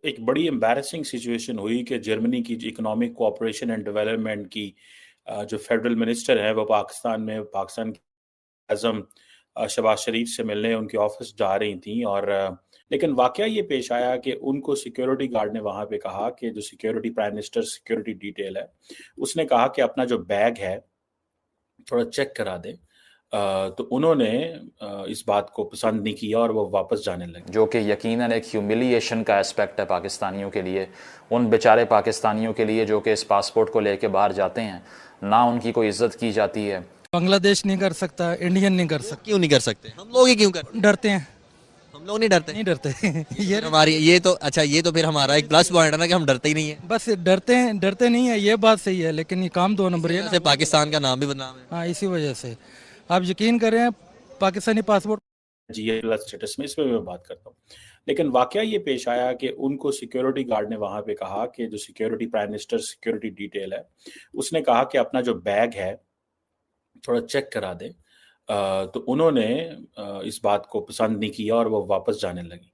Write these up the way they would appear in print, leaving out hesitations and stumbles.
ایک بڑی embarrassing situation ہوئی کہ جرمنی کی اکنامک کوآپریشن اینڈ ڈیولپمنٹ کی جو فیڈرل منسٹر ہیں وہ پاکستان کے اعظم شہباز شریف سے ملنے ان کے آفس جا رہی تھیں، اور لیکن واقعہ یہ پیش آیا کہ ان کو سیکیورٹی گارڈ نے وہاں پہ کہا کہ جو security prime minister security detail ہے اس نے کہا کہ اپنا جو بیگ ہے تھوڑا چیک کرا دیں، تو انہوں نے اس بات کو پسند نہیں کیا اور وہ واپس جانے لگے، جو کہ یقیناً ایک ہیوملیشن کا اسپیکٹ ہے پاکستانیوں کے لیے، ان بیچارے پاکستانیوں کے لیے جو کہ اس پاسپورٹ کو لے کے باہر جاتے ہیں، نہ ان کی کوئی عزت کی جاتی ہے۔ بنگلہ دیش نہیں کر سکتا، انڈین نہیں کر سکتا۔ کیوں نہیں کر سکتے؟ ہم لوگ ہی کیوں کرتے ہیں؟ ڈرتے ہیں، ہم لوگ نہیں ڈرتے؟ نہیں ڈرتے یہ ہماری یہ تو اچھا، یہ تو پھر ہمارا ایک پلس پوائنٹ ہے نا کہ ہم ڈرتے ہی نہیں ہیں۔ بس ڈرتے نہیں ہیں، یہ بات صحیح ہے، لیکن یہ کام دو نمبر ہے جیسے پاکستان کا نام بھی بدنام ہے۔ ہاں، اسی وجہ سے آپ یقین کریں پاکستانی پاسپورٹ جی پلس اسٹیٹس میں اس پہ میں بات کرتا ہوں، لیکن واقعہ یہ پیش آیا کہ ان کو سیکیورٹی گارڈ نے وہاں پہ کہا کہ جو security prime minister security detail ہے اس نے کہا کہ اپنا جو بیگ ہے تھوڑا چیک کرا دیں، تو انہوں نے اس بات کو پسند نہیں کیا اور وہ واپس جانے لگی۔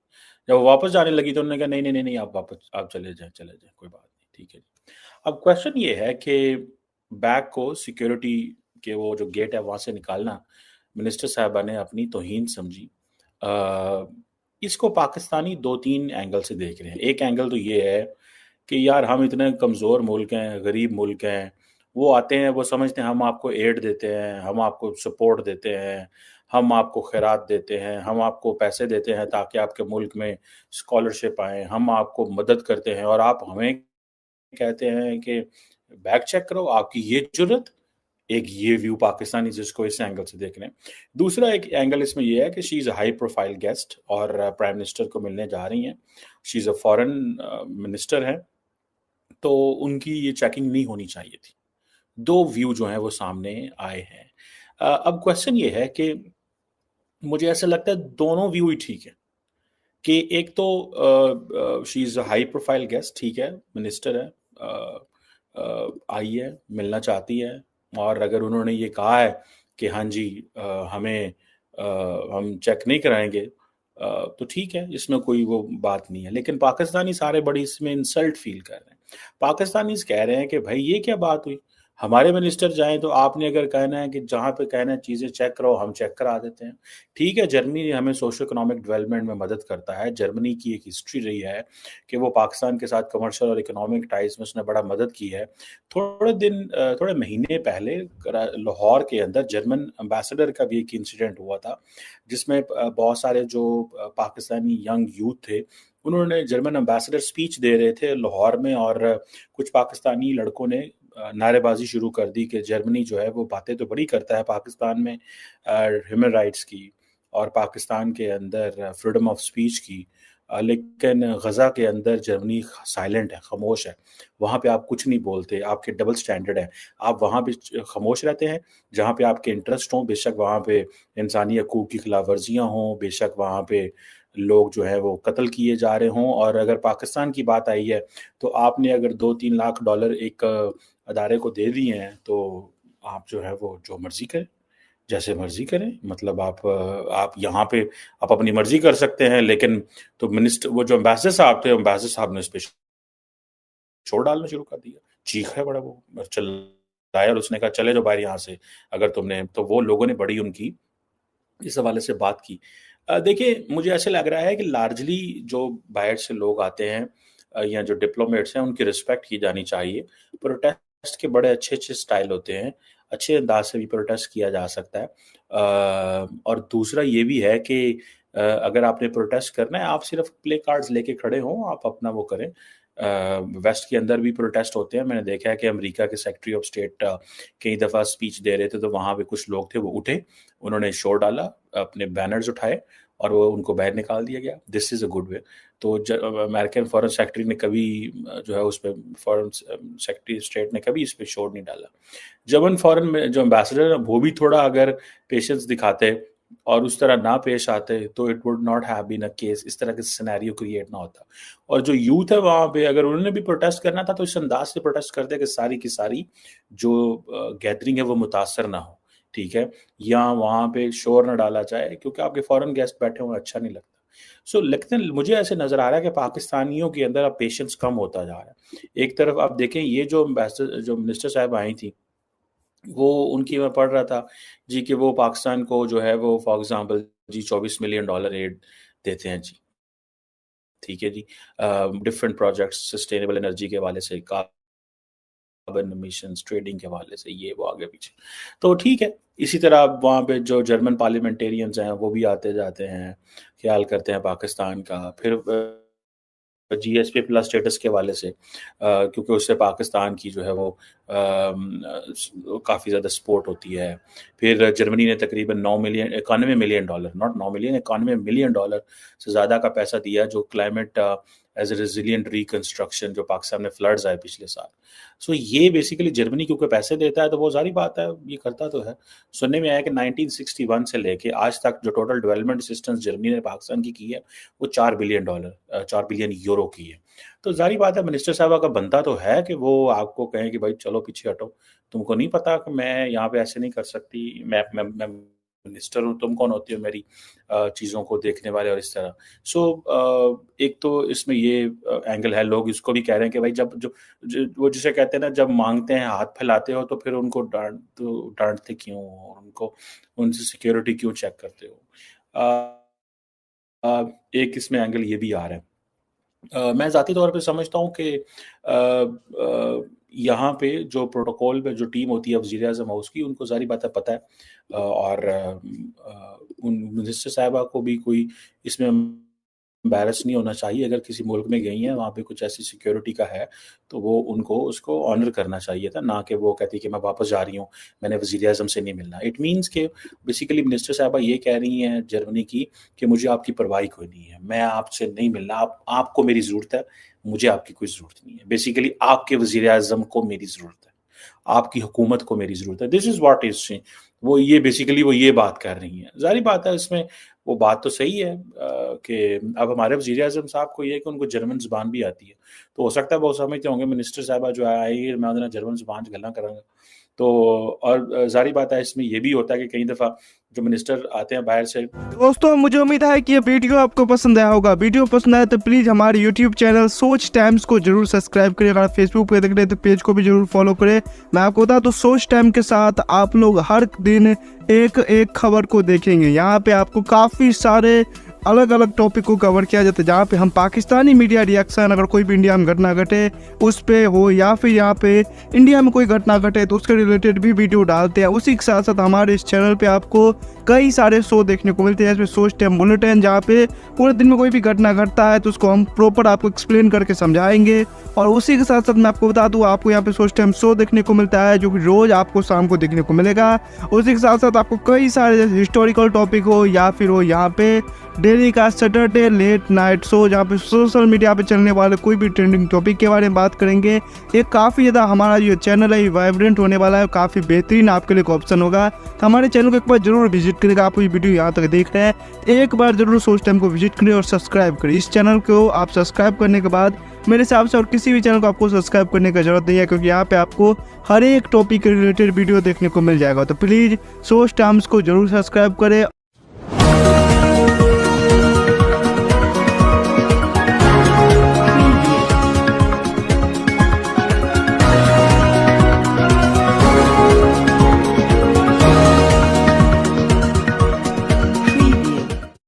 جب وہ واپس جانے لگی تو انہوں نے کہا نہیں آپ چلے جائیں کوئی بات نہیں، ٹھیک ہے۔ اب کویشچن یہ ہے کہ بیگ کو سیکیورٹی کے وہ جو گیٹ ہے وہاں سے نکالنا منسٹر صاحبہ نے اپنی توہین سمجھی۔ اس کو پاکستانی 2-3 اینگل سے دیکھ رہے ہیں۔ ایک اینگل تو یہ ہے کہ یار ہم اتنے کمزور ملک ہیں، غریب ملک ہیں، وہ آتے ہیں، وہ سمجھتے ہیں ہم آپ کو ایڈ دیتے ہیں، ہم آپ کو سپورٹ دیتے ہیں، ہم آپ کو خیرات دیتے ہیں، ہم آپ کو پیسے دیتے ہیں تاکہ آپ کے ملک میں اسکالرشپ آئیں، ہم آپ کو مدد کرتے ہیں، اور آپ ہمیں کہتے ہیں کہ بیگ چیک کرو، آپ کی یہ جرت۔ ایک یہ ویو پاکستانی جس کو اس اینگل سے دیکھ رہے ہیں۔ دوسرا ایک اینگل اس میں یہ ہے کہ شی از اے ہائی پروفائل گیسٹ اور پرائم منسٹر کو ملنے جا رہی ہیں، شی از اے فارن منسٹر ہے، تو ان کی یہ چیکنگ نہیں ہونی چاہیے تھی۔ دو ویو جو ہیں وہ سامنے آئے ہیں۔ اب کویسچن یہ ہے کہ مجھے ایسا لگتا ہے دونوں ویو ہی ٹھیک ہے، کہ ایک تو شی از اے ہائی پروفائل گیسٹ، ٹھیک ہے، منسٹر ہے، آئی ہے، ملنا چاہتی ہے، اور اگر انہوں نے یہ کہا ہے کہ ہاں جی ہم چیک نہیں کرائیں گے تو ٹھیک ہے، اس میں کوئی وہ بات نہیں ہے۔ لیکن پاکستانی سارے بڑی اس میں انسلٹ فیل کر رہے ہیں۔ پاکستانیز کہہ رہے ہیں کہ بھائی یہ کیا بات ہوئی، ہمارے منسٹر جائیں تو آپ نے اگر کہنا ہے کہ جہاں پہ کہنا ہے چیزیں چیک کرو ہم چیک کرا دیتے ہیں۔ ٹھیک ہے، جرمنی ہمیں سوشو اکنامک ڈیولپمنٹ میں مدد کرتا ہے، جرمنی کی ایک ہسٹری رہی ہے کہ وہ پاکستان کے ساتھ کمرشل اور اکنامک ٹائز میں اس نے بڑا مدد کی ہے۔ تھوڑے مہینے پہلے لاہور کے اندر جرمن امبیسڈر کا بھی ایک انسیڈنٹ ہوا تھا، جس میں بہت سارے جو پاکستانی ینگ یوتھ تھے انہوں نے جرمن امبیسڈر سپیچ دے رہے تھے لاہور میں، اور کچھ پاکستانی لڑکوں نے نعرے بازی شروع کر دی کہ جرمنی جو ہے وہ باتیں تو بڑی کرتا ہے پاکستان میں ہیومن رائٹس کی اور پاکستان کے اندر فریڈم آف سپیچ کی، لیکن غزہ کے اندر جرمنی سائلنٹ ہے، خاموش ہے، وہاں پہ آپ کچھ نہیں بولتے، آپ کے ڈبل سٹینڈرڈ ہے، آپ وہاں پہ خاموش رہتے ہیں جہاں پہ آپ کے انٹرسٹ ہوں، بے شک وہاں پہ انسانی حقوق کی خلاف ورزیاں ہوں، بے شک وہاں پہ لوگ جو ہے وہ قتل کیے جا رہے ہوں، اور اگر پاکستان کی بات آئی ہے تو آپ نے اگر $2-3 لاکھ ایک ادارے کو دے دیے ہیں تو آپ جو ہے وہ جو مرضی کریں، جیسے مرضی کریں، مطلب آپ یہاں پہ آپ اپنی مرضی کر سکتے ہیں، لیکن تو منسٹر وہ جو امبیسڈر صاحب تھے، امبیسڈر صاحب نے اس پہ شور ڈالنا شروع کر دیا، چیخ ہے بڑا، وہ چل رہا ہے، اور اس نے کہا چلے جو باہر یہاں سے اگر تم نے، تو وہ لوگوں نے بڑی ان کی اس حوالے سے بات کی۔ دیکھیں مجھے ایسے لگ رہا ہے کہ لارجلی جو باہر سے لوگ آتے ہیں یا جو ڈپلومیٹس ہیں ان کی رسپیکٹ کی جانی چاہیے۔ پروٹیسٹ کے بڑے اچھے سٹائل ہوتے ہیں، اچھے انداز سے بھی پروٹیسٹ کیا جا سکتا ہے، اور دوسرا یہ بھی ہے کہ اگر آپ نے پروٹیسٹ کرنا ہے آپ صرف پلے کارڈز لے کے کھڑے ہوں، آپ اپنا وہ کریں۔ ویسٹ کے اندر بھی پروٹیسٹ ہوتے ہیں، میں نے دیکھا ہے کہ امریکہ کے سیکرٹری آف اسٹیٹ کئی دفعہ سپیچ دے رہے تھے تو وہاں پہ کچھ لوگ تھے وہ اٹھے، انہوں نے شور ڈالا، اپنے بینرز اٹھائے اور وہ ان کو باہر نکال دیا گیا۔ دس از اے گڈ وے۔ تو امریکن فارن سیکرٹری نے کبھی جو ہے اس پہ فارن سیکرٹری اسٹیٹ نے کبھی اس پہ شور نہیں ڈالا۔ جرمن فارن میں جو امبیسڈر ہیں وہ بھی تھوڑا اگر پیشنس دکھاتے اور اس طرح نہ پیش آتے تو it would not have been a case, اس طرح کا سینیریو کریٹ نہ ہوتا۔ اور جو یوتھ ہے وہاں پہ اگر انہوں نے بھی پروٹیسٹ کرنا تھا تو اس انداز سے پروٹیسٹ کرتے کہ ساری کی ساری جو گیدرنگ ہے وہ متاثر نہ ہو، ٹھیک ہے، یا وہاں پہ شور نہ ڈالا جائے، کیونکہ آپ کے فارن گیسٹ بیٹھے ہوئے اچھا نہیں لگتا۔ سو لیکن مجھے ایسے نظر آ رہا ہے کہ پاکستانیوں کے اندر اب پیشنس کم ہوتا جا رہا ہے. ایک طرف آپ دیکھیں یہ جو منسٹر صاحب آئی تھی وہ ان کی میں پڑھ رہا تھا جی کہ وہ پاکستان کو جو ہے وہ فار ایگزامپل جی $24 ملین ایڈ دیتے ہیں جی, ٹھیک ہے جی, ڈفرینٹ پروجیکٹس سسٹینیبل انرجی کے حوالے سے, کاربن امیشنز, ٹریڈنگ کے حوالے سے, یہ وہ آگے پیچھے. تو ٹھیک ہے, اسی طرح وہاں پہ جو جرمن پارلیمنٹیرینز ہیں وہ بھی آتے جاتے ہیں, خیال کرتے ہیں پاکستان کا. پھر GSP+ اسٹیٹس کے حوالے سے کیونکہ اس سے پاکستان کی جو ہے وہ کافی زیادہ سپورٹ ہوتی ہے. پھر جرمنی نے تقریباً $91 ملین ناٹ 9 ملین $91 ملین سے زیادہ کا پیسہ دیا جو climate as a resilient reconstruction جو پاکستان میں فلڈز آئے پچھلے سال. سو یہ بیسیکلی جرمنی کیونکہ پیسے دیتا ہے تو وہ ظاہری بات ہے یہ کرتا تو ہے. سننے میں آیا کہ 1961 سے لے کے آج تک جو ٹوٹل ڈیولپمنٹ اسسٹنس جرمنی نے پاکستان کی ہے وہ $4 بلین یورو کی ہے. تو ظاہری بات ہے منسٹر صاحبہ کا بنتا تو ہے کہ وہ آپ کو کہیں کہ بھائی چلو پیچھے ہٹو, تم کو نہیں پتا کہ میں یہاں پہ ایسے نہیں کر سکتی, میں منسٹر ہوں, تم کون ہوتی ہو میری چیزوں کو دیکھنے والے, اور اس طرح. سو ایک تو اس میں یہ اینگل ہے. لوگ اس کو بھی کہہ رہے ہیں کہ بھائی جب وہ جسے کہتے ہیں نا جب مانگتے ہیں ہاتھ پھیلاتے ہو تو پھر ان کو ڈانٹتے کیوں, اور ان سے سیکیورٹی کیوں چیک کرتے ہو. ایک اس میں اینگل یہ بھی آ رہا ہے. میں ذاتی طور پہ سمجھتا ہوں کہ یہاں پہ جو پروٹوکول پہ جو ٹیم ہوتی ہے وزیر اعظم ہاؤس کی, ان کو ظاہری بات ہے پتہ ہے, اور ان منسٹر صاحبہ کو بھی کوئی اس میں امبیرس نہیں ہونا چاہیے. اگر کسی ملک میں گئی ہیں وہاں پہ کچھ ایسی سیکیورٹی کا ہے تو وہ ان کو اس کو آنر کرنا چاہیے تھا, نہ کہ وہ کہتی کہ میں واپس جا رہی ہوں, میں نے وزیر اعظم سے نہیں ملنا. اٹ مینس کہ بیسیکلی منسٹر صاحبہ یہ کہہ رہی ہیں جرمنی کی کہ مجھے آپ کی پرواہ کوئی نہیں ہے, میں آپ سے نہیں ملنا, آپ کو میری ضرورت ہے, مجھے آپ کی کوئی ضرورت نہیں ہے. بیسیکلی آپ کے وزیر اعظم کو میری ضرورت ہے, آپ کی حکومت کو میری ضرورت ہے. دس از واٹ از وہ یہ بیسیکلی وہ یہ بات کر رہی ہیں. ظاہری بات ہے اس میں وہ بات تو صحیح ہے کہ اب ہمارے وزیر اعظم صاحب کو یہ کہ ان کو جرمن زبان بھی آتی ہے, تو ہو سکتا ہے وہ سمجھتے ہوں گے منسٹر صاحبہ جو آئی میں انہیں جرمن زبان گلا کروں گا. تو اور ظاہری بات ہے اس میں یہ بھی ہوتا ہے کہ کئی دفعہ جو منسٹر آتے ہیں باہر سے. دوستوں مجھے امید ہے کہ یہ ویڈیو آپ کو پسند آیا ہوگا. ویڈیو پسند آیا تو پلیز ہمارے یوٹیوب چینل سوچ ٹائمز کو ضرور سبسکرائب کریں. اگر فیس بک پہ دیکھ رہے تو پیج کو بھی ضرور فالو کریں. میں آپ کو بتا تو سوچ ٹائم کے ساتھ آپ لوگ ہر دن ایک خبر کو دیکھیں گے. یہاں پہ آپ کو کافی سارے الگ الگ ٹاپک کو کور کیا جاتا ہے, جہاں پہ ہم پاکستانی میڈیا ریئیکشن اگر کوئی بھی انڈیا میں گھٹنا گھٹے اس پہ ہو, یا پھر یہاں پہ انڈیا میں کوئی گھٹنا گھٹے تو اس کے ریلیٹڈ بھی ویڈیو ڈالتے ہیں. اسی کے ساتھ ساتھ ہمارے اس چینل پہ آپ کو کئی سارے شو دیکھنے کو ملتے ہیں, جیسے سوچ ٹائم بلیٹن, جہاں پہ پورے دن میں کوئی بھی گھٹنا گھٹتا ہے تو اس کو ہم پراپر آپ کو ایکسپلین کر کے سمجھائیں گے. اور اسی کے ساتھ ساتھ میں آپ کو بتا دوں آپ کو یہاں پہ سوچ ٹائم شو دیکھنے کو ملتا ہے جو کہ روز آپ کو شام کو دیکھنے کو ملے گا. اسی کے ساتھ ساتھ آپ کو کئی سارے جیسے ہسٹوریکل ٹاپک ہو یا پھر ہو یہاں پہ ڈیلی کا سیٹرڈے لیٹ نائٹ شو, جہاں پہ سوشل میڈیا پہ چلنے والے کوئی بھی ٹرینڈنگ ٹاپک کے بارے میں بات کریں گے. یہ کافی زیادہ ہمارا جو چینل ہے وائبرنٹ ہونے والا ہے, کافی بہترین آپ کے لیے آپشن ہوگا. تو ہمارے چینل کو ایک بار ضرور وزٹ کرے گا. آپ یہ ویڈیو یہاں تک دیکھ رہے ہیں ایک بار ضرور سوچ ٹائم کو وزٹ کریں اور سبسکرائب کریں. اس چینل کو آپ سبسکرائب کرنے کے بعد میرے حساب سے اور کسی بھی چینل کو آپ کو سبسکرائب کرنے کی ضرورت نہیں ہے, کیونکہ یہاں پہ آپ کو ہر ایک ٹاپک کے ریلیٹڈ ویڈیو دیکھنے کو مل جائے گا. تو پلیز سوچ ٹائمز کو ضرور سبسکرائب کریں.